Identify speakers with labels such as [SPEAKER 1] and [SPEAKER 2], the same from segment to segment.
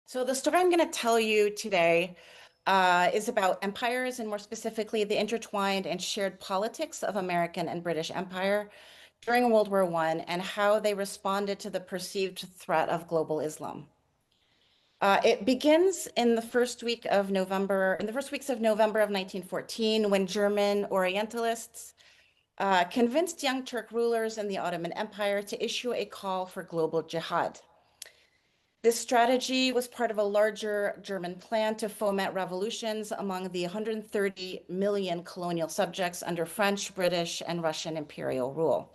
[SPEAKER 1] So the story I'm going to tell you today is about empires and more specifically the intertwined and shared politics of American and British Empire during World War I and how they responded to the perceived threat of global Islam. It begins in the first week of November, in the first weeks of November of 1914, when German Orientalists convinced young Turk rulers in the Ottoman Empire to issue a call for global jihad. This strategy was part of a larger German plan to foment revolutions among the 130 million colonial subjects under French, British, and Russian imperial rule.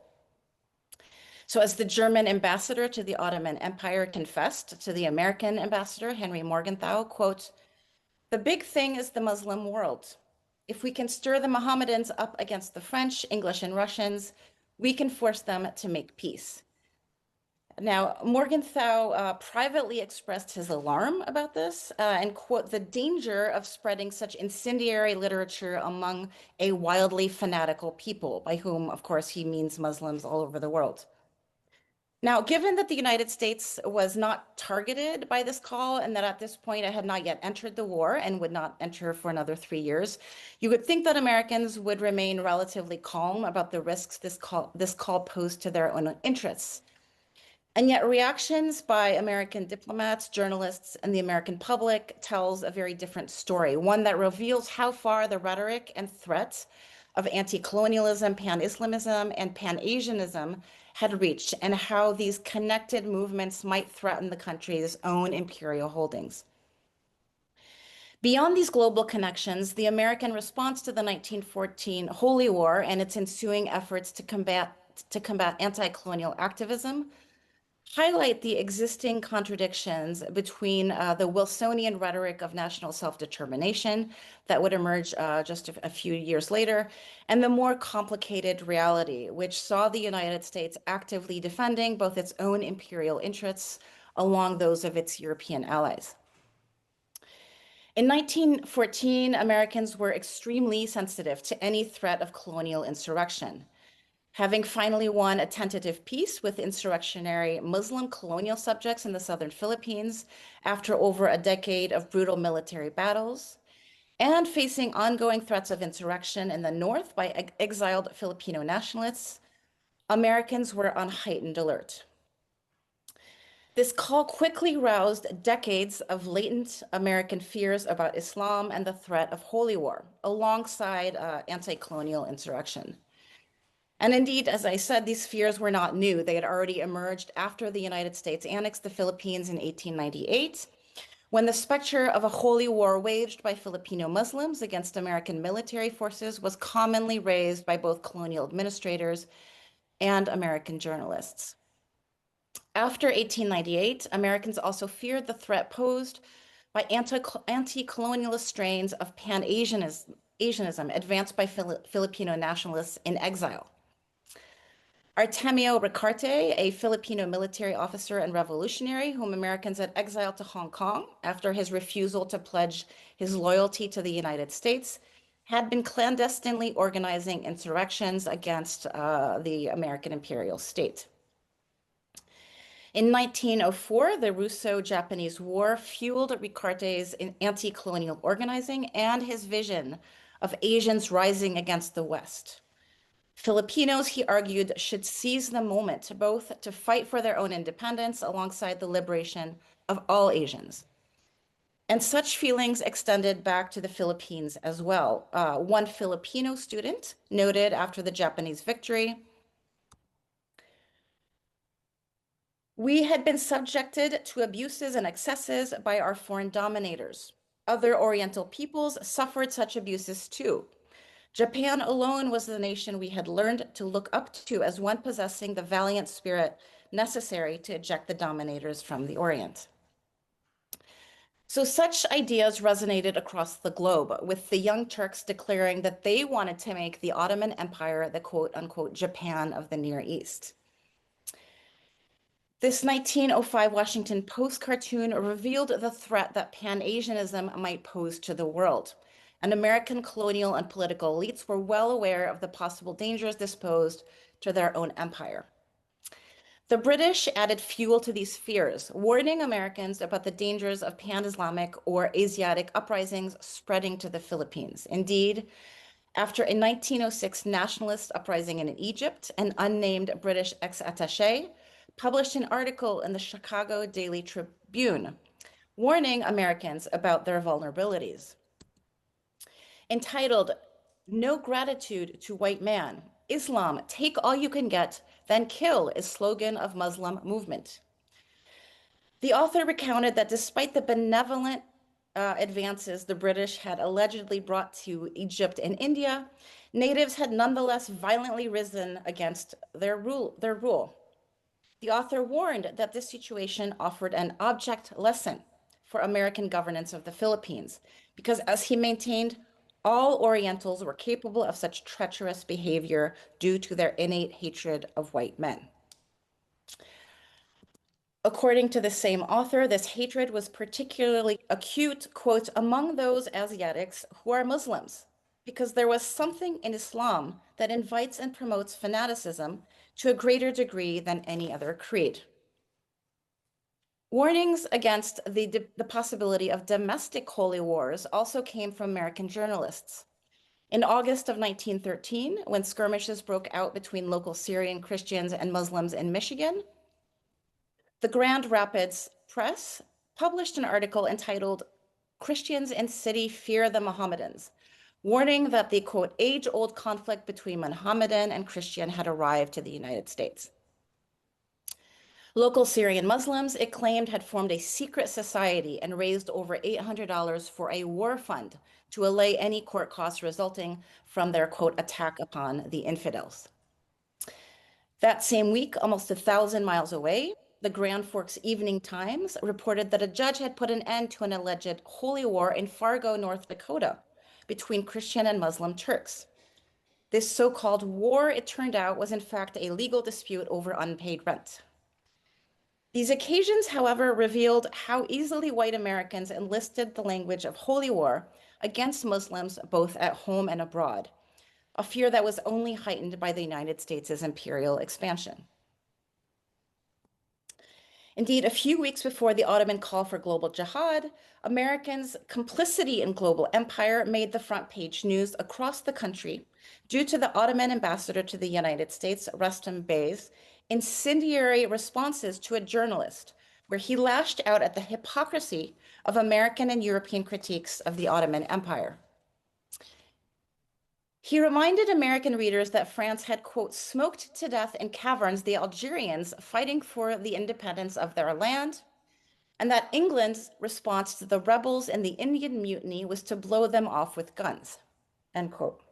[SPEAKER 1] So, as the German ambassador to the Ottoman Empire confessed to the American ambassador, Henry Morgenthau, quote, "The big thing is the Muslim world. If we can stir the Mohammedans up against the French, English, and Russians, we can force them to make peace." Now, Morgenthau privately expressed his alarm about this and, quote, "the danger of spreading such incendiary literature among a wildly fanatical people," by whom, of course, he means Muslims all over the world. Now, given that the United States was not targeted by this call and that at this point it had not yet entered the war and would not enter for another 3 years, you would think that Americans would remain relatively calm about the risks this call posed to their own interests. And yet reactions by American diplomats, journalists, and the American public tells a very different story, one that reveals how far the rhetoric and threat of anti-colonialism, pan-Islamism, and pan-Asianism had reached, and how these connected movements might threaten the country's own imperial holdings. Beyond these global connections, the American response to the 1914 Holy War and its ensuing efforts to combat anti-colonial activism highlight the existing contradictions between the Wilsonian rhetoric of national self-determination that would emerge just a few years later, and the more complicated reality, which saw the United States actively defending both its own imperial interests along those of its European allies. In 1914, Americans were extremely sensitive to any threat of colonial insurrection. Having finally won a tentative peace with insurrectionary Muslim colonial subjects in the southern Philippines after over a decade of brutal military battles, and facing ongoing threats of insurrection in the north by exiled Filipino nationalists, Americans were on heightened alert. This call quickly roused decades of latent American fears about Islam and the threat of holy war, alongside anti-colonial insurrection. And indeed, as I said, these fears were not new. They had already emerged after the United States annexed the Philippines in 1898, when the specter of a holy war waged by Filipino Muslims against American military forces was commonly raised by both colonial administrators and American journalists. After 1898, Americans also feared the threat posed by anti-colonialist strains of pan-Asianism advanced by Filipino nationalists in exile. Artemio Ricarte, a Filipino military officer and revolutionary whom Americans had exiled to Hong Kong after his refusal to pledge his loyalty to the United States, had been clandestinely organizing insurrections against the American imperial state. In 1904, the Russo-Japanese War fueled Ricarte's anti-colonial organizing and his vision of Asians rising against the West. Filipinos, he argued, should seize the moment both to fight for their own independence alongside the liberation of all Asians. And such feelings extended back to the Philippines as well. One Filipino student noted after the Japanese victory, "We had been subjected to abuses and excesses by our foreign dominators. Other Oriental peoples suffered such abuses too. Japan alone was the nation we had learned to look up to as one possessing the valiant spirit necessary to eject the dominators from the Orient." So such ideas resonated across the globe, with the Young Turks declaring that they wanted to make the Ottoman Empire the quote-unquote Japan of the Near East. This 1905 Washington Post cartoon revealed the threat that Pan-Asianism might pose to the world, and American colonial and political elites were well aware of the possible dangers this posed to their own empire. The British added fuel to these fears, warning Americans about the dangers of pan-Islamic or Asiatic uprisings spreading to the Philippines. Indeed, after a 1906 nationalist uprising in Egypt, an unnamed British ex-attaché published an article in the Chicago Daily Tribune warning Americans about their vulnerabilities. Entitled, "No Gratitude to White Man, Islam, Take All You Can Get, Then Kill" is slogan of Muslim movement. The author recounted that despite the benevolent advances the British had allegedly brought to Egypt and India, natives had nonetheless violently risen against their rule. The author warned that this situation offered an object lesson for American governance of the Philippines, because as he maintained, all Orientals were capable of such treacherous behavior due to their innate hatred of white men. According to the same author, this hatred was particularly acute, quote, among those Asiatics who are Muslims, because there was something in Islam that invites and promotes fanaticism to a greater degree than any other creed. Warnings against the possibility of domestic holy wars also came from American journalists. In August of 1913, when skirmishes broke out between local Syrian Christians and Muslims in Michigan, the Grand Rapids Press published an article entitled "Christians in City Fear the Mohammedans," warning that the, quote, age-old conflict between Mohammedan and Christian had arrived to the United States. Local Syrian Muslims, it claimed, had formed a secret society and raised over $800 for a war fund to allay any court costs resulting from their, quote, attack upon the infidels. That same week, almost 1,000 miles away, the Grand Forks Evening Times reported that a judge had put an end to an alleged holy war in Fargo, North Dakota, between Christian and Muslim Turks. This so-called war, it turned out, was in fact a legal dispute over unpaid rent. These occasions, however, revealed how easily white Americans enlisted the language of holy war against Muslims both at home and abroad, a fear that was only heightened by the United States' imperial expansion. Indeed, a few weeks before the Ottoman call for global jihad, Americans' complicity in global empire made the front page news across the country due to the Ottoman ambassador to the United States, Rustam Bey's, incendiary responses to a journalist, where he lashed out at the hypocrisy of American and European critiques of the Ottoman Empire. He reminded American readers that France had, quote, smoked to death in caverns the Algerians fighting for the independence of their land, and that England's response to the rebels in the Indian Mutiny was to blow them off with guns, end quote.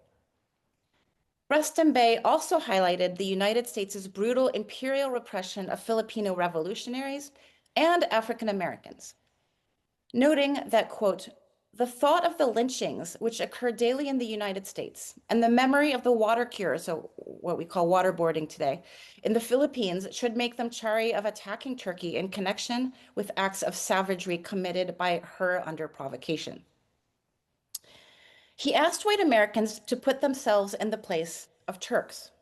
[SPEAKER 1] Rustam Bey also highlighted the United States' brutal imperial repression of Filipino revolutionaries and African Americans, noting that, quote, the thought of the lynchings which occur daily in the United States and the memory of the water cure, so what we call waterboarding today, in the Philippines should make them chary of attacking Turkey in connection with acts of savagery committed by her under provocation. He asked white Americans to put themselves in the place of Turks.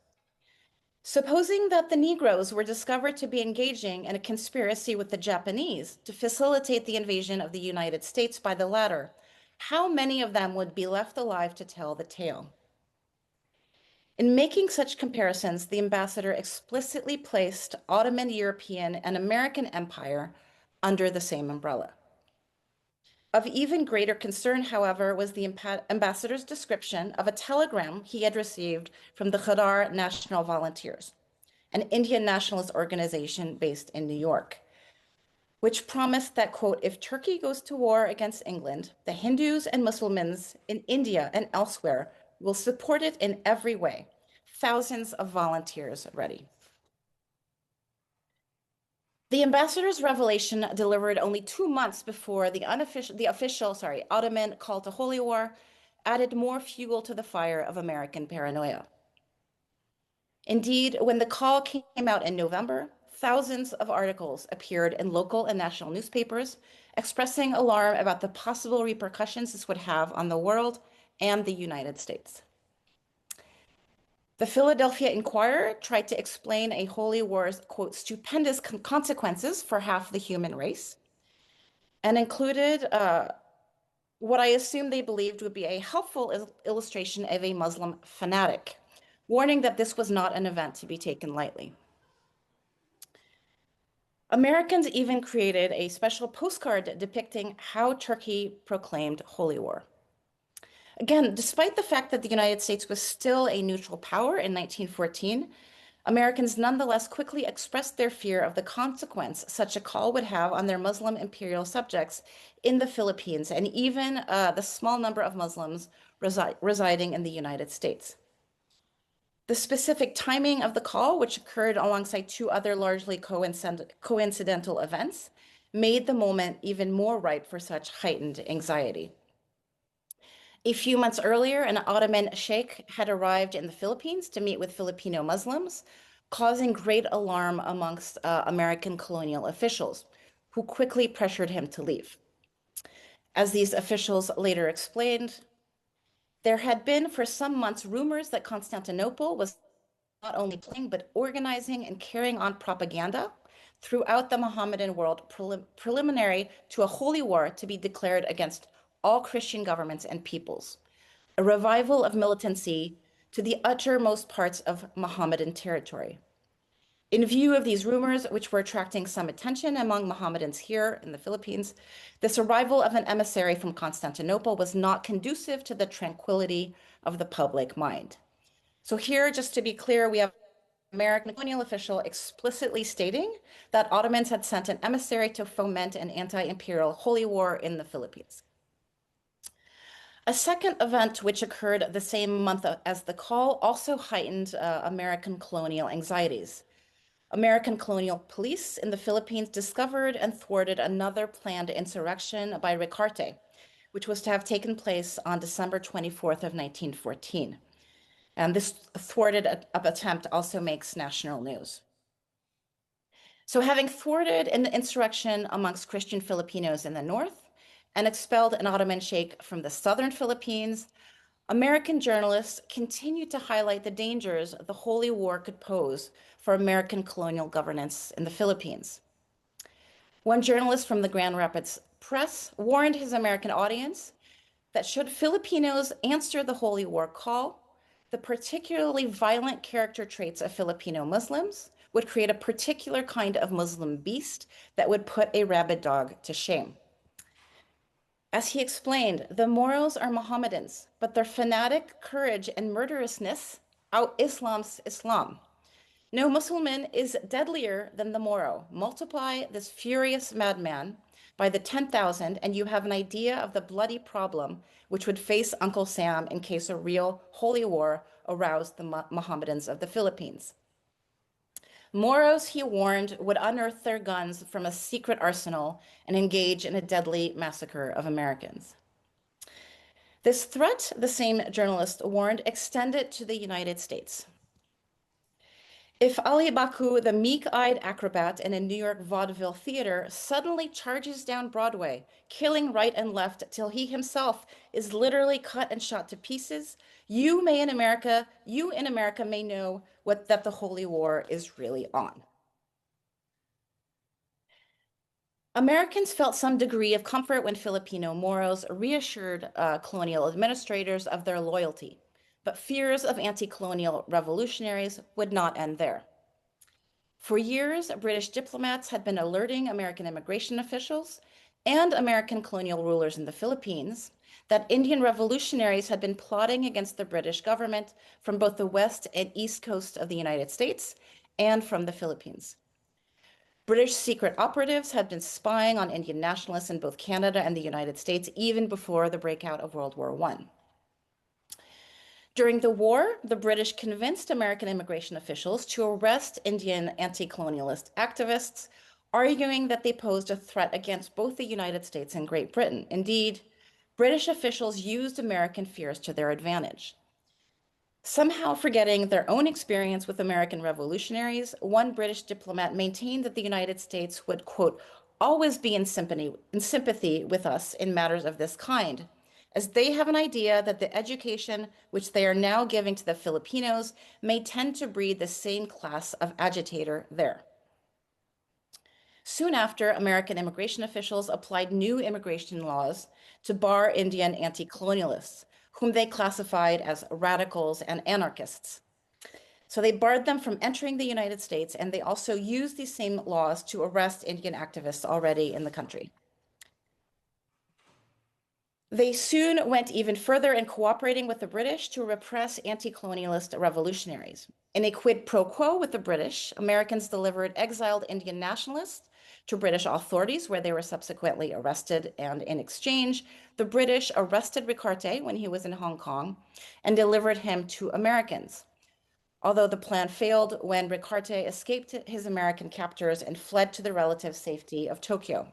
[SPEAKER 1] Supposing that the Negroes were discovered to be engaging in a conspiracy with the Japanese to facilitate the invasion of the United States by the latter, how many of them would be left alive to tell the tale? In making such comparisons, the ambassador explicitly placed Ottoman, European, and American empire under the same umbrella. Of even greater concern, however, was the ambassador's description of a telegram he had received from the Khadar National Volunteers, an Indian nationalist organization based in New York, which promised that, quote, if Turkey goes to war against England, the Hindus and Muslims in India and elsewhere will support it in every way. Thousands of volunteers ready. The ambassador's revelation, delivered only 2 months before the official Ottoman call to holy war, added more fuel to the fire of American paranoia. Indeed, when the call came out in November, thousands of articles appeared in local and national newspapers expressing alarm about the possible repercussions this would have on the world and the United States. The Philadelphia Inquirer tried to explain a holy war's, quote, stupendous consequences for half the human race and included what I assume they believed would be a helpful illustration of a Muslim fanatic, warning that this was not an event to be taken lightly. Americans even created a special postcard depicting how Turkey proclaimed holy war. Again, despite the fact that the United States was still a neutral power in 1914, Americans nonetheless quickly expressed their fear of the consequence such a call would have on their Muslim imperial subjects in the Philippines and even the small number of Muslims residing in the United States. The specific timing of the call, which occurred alongside two other largely coincidental events, made the moment even more ripe for such heightened anxiety. A few months earlier, an Ottoman sheikh had arrived in the Philippines to meet with Filipino Muslims, causing great alarm amongst American colonial officials, who quickly pressured him to leave. As these officials later explained, there had been for some months rumors that Constantinople was not only planning but organizing and carrying on propaganda throughout the Mohammedan world preliminary to a holy war to be declared against all Christian governments and peoples, a revival of militancy to the uttermost parts of Mohammedan territory. In view of these rumors, which were attracting some attention among Mohammedans here in the Philippines, this arrival of an emissary from Constantinople was not conducive to the tranquility of the public mind. So here, just to be clear, we have an American colonial official explicitly stating that Ottomans had sent an emissary to foment an anti-imperial holy war in the Philippines. A second event, which occurred the same month as the call, also heightened American colonial anxieties. American colonial police in the Philippines discovered and thwarted another planned insurrection by Ricarte, which was to have taken place on December 24th of 1914. And this thwarted attempt also makes national news. So having thwarted an insurrection amongst Christian Filipinos in the north and expelled an Ottoman sheikh from the southern Philippines, American journalists continued to highlight the dangers the Holy War could pose for American colonial governance in the Philippines. One journalist from the Grand Rapids Press warned his American audience that should Filipinos answer the Holy War call, the particularly violent character traits of Filipino Muslims would create a particular kind of Muslim beast that would put a rabid dog to shame. As he explained, the Moros are Mohammedans, but their fanatic courage and murderousness out-Islams Islam. No Muslim is deadlier than the Moro. Multiply this furious madman by the 10,000 and you have an idea of the bloody problem which would face Uncle Sam in case a real holy war aroused the Mohammedans of the Philippines. Moros, he warned, would unearth their guns from a secret arsenal and engage in a deadly massacre of Americans. This threat, the same journalist warned, extended to the United States. If Ali Baku, the meek-eyed acrobat in a New York vaudeville theater, suddenly charges down Broadway, killing right and left till he himself is literally cut and shot to pieces, you in America may know that the Holy War is really on. Americans felt some degree of comfort when Filipino Moros reassured colonial administrators of their loyalty, but fears of anti-colonial revolutionaries would not end there. For years, British diplomats had been alerting American immigration officials and American colonial rulers in the Philippines that Indian revolutionaries had been plotting against the British government from both the west and east coast of the United States and from the Philippines. British secret operatives had been spying on Indian nationalists in both Canada and the United States even before the breakout of World War I. During the war, the British convinced American immigration officials to arrest Indian anti-colonialist activists, arguing that they posed a threat against both the United States and Great Britain. Indeed, British officials used American fears to their advantage. Somehow forgetting their own experience with American revolutionaries, one British diplomat maintained that the United States would, quote, always be in sympathy with us in matters of this kind, as they have an idea that the education which they are now giving to the Filipinos may tend to breed the same class of agitator there. Soon after, American immigration officials applied new immigration laws to bar Indian anti-colonialists, whom they classified as radicals and anarchists. So they barred them from entering the United States, and they also used these same laws to arrest Indian activists already in the country. They soon went even further in cooperating with the British to repress anti-colonialist revolutionaries. In a quid pro quo with the British, Americans delivered exiled Indian nationalists to British authorities, where they were subsequently arrested, and in exchange, the British arrested Ricarte when he was in Hong Kong and delivered him to Americans. Although the plan failed when Ricarte escaped his American captors and fled to the relative safety of Tokyo.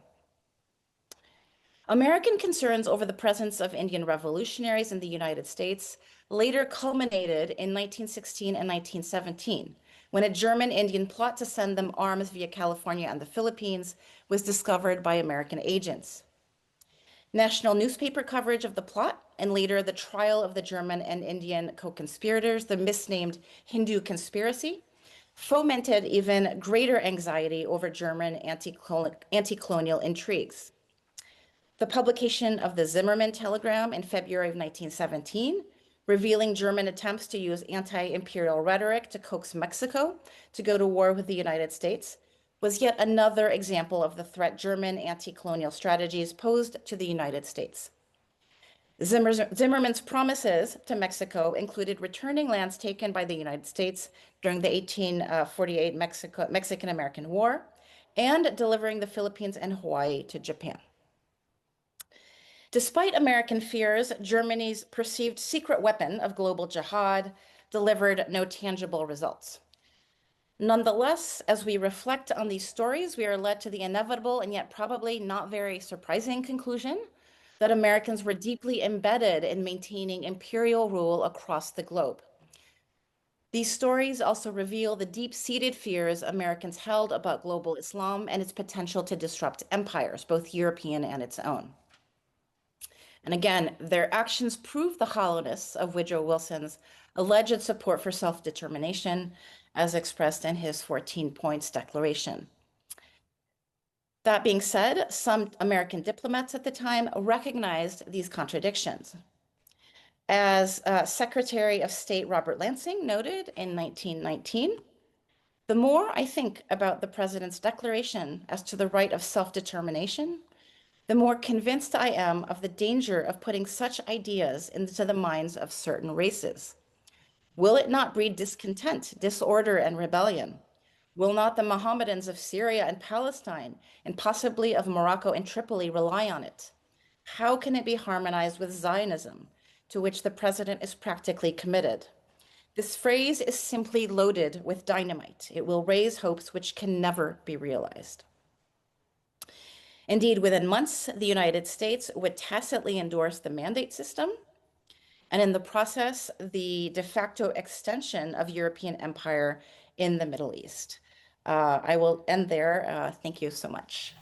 [SPEAKER 1] American concerns over the presence of Indian revolutionaries in the United States later culminated in 1916 and 1917, when a German-Indian plot to send them arms via California and the Philippines was discovered by American agents. National newspaper coverage of the plot, and later the trial of the German and Indian co-conspirators, the misnamed Hindu conspiracy, fomented even greater anxiety over German anti-colonial intrigues. The publication of the Zimmermann telegram in February of 1917, revealing German attempts to use anti-imperial rhetoric to coax Mexico to go to war with the United States, was yet another example of the threat German anti-colonial strategies posed to the United States. Zimmermann's promises to Mexico included returning lands taken by the United States during the 1848 Mexican-American War and delivering the Philippines and Hawaii to Japan. Despite American fears, Germany's perceived secret weapon of global jihad delivered no tangible results. Nonetheless, as we reflect on these stories, we are led to the inevitable and yet probably not very surprising conclusion that Americans were deeply embedded in maintaining imperial rule across the globe. These stories also reveal the deep-seated fears Americans held about global Islam and its potential to disrupt empires, both European and its own. And again, their actions prove the hollowness of Woodrow Wilson's alleged support for self-determination, as expressed in his 14 Points Declaration. That being said, some American diplomats at the time recognized these contradictions. As Secretary of State Robert Lansing noted in 1919, the more I think about the president's declaration as to the right of self-determination, the more convinced I am of the danger of putting such ideas into the minds of certain races. Will it not breed discontent, disorder, and rebellion? Will not the Mohammedans of Syria and Palestine, and possibly of Morocco and Tripoli, rely on it? How can it be harmonized with Zionism, to which the president is practically committed? This phrase is simply loaded with dynamite. It will raise hopes which can never be realized. Indeed, within months, the United States would tacitly endorse the mandate system, and in the process, the de facto extension of European empire in the Middle East. I will end there. Thank you so much.